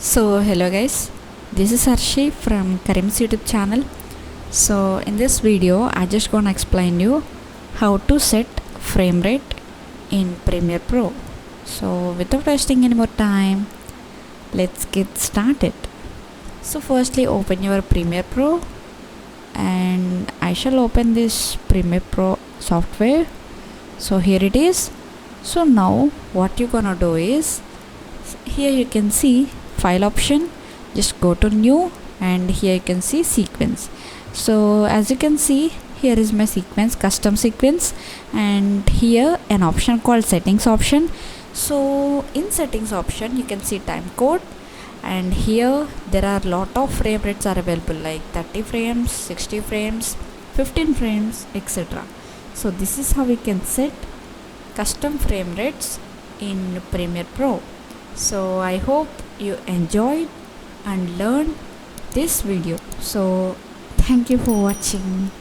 So hello guys, this is Arshi from Karim's YouTube channel. So in this video I just gonna explain you how to set frame rate in Premiere Pro. So without wasting any more time, let's get started. So firstly open your Premiere Pro, and I shall open this Premiere Pro software. So here it is. So now what you're gonna do is, here you can see file option, just go to new, and here you can see sequence. So as you can see, here is my sequence, custom sequence, and here an option called settings option. So in settings option you can see time code, and here there are lot of frame rates are available, like 30 frames, 60 frames, 15 frames, etc. So this is how we can set custom frame rates in Premiere Pro. So I hope you enjoyed and learned this video. So thank you for watching.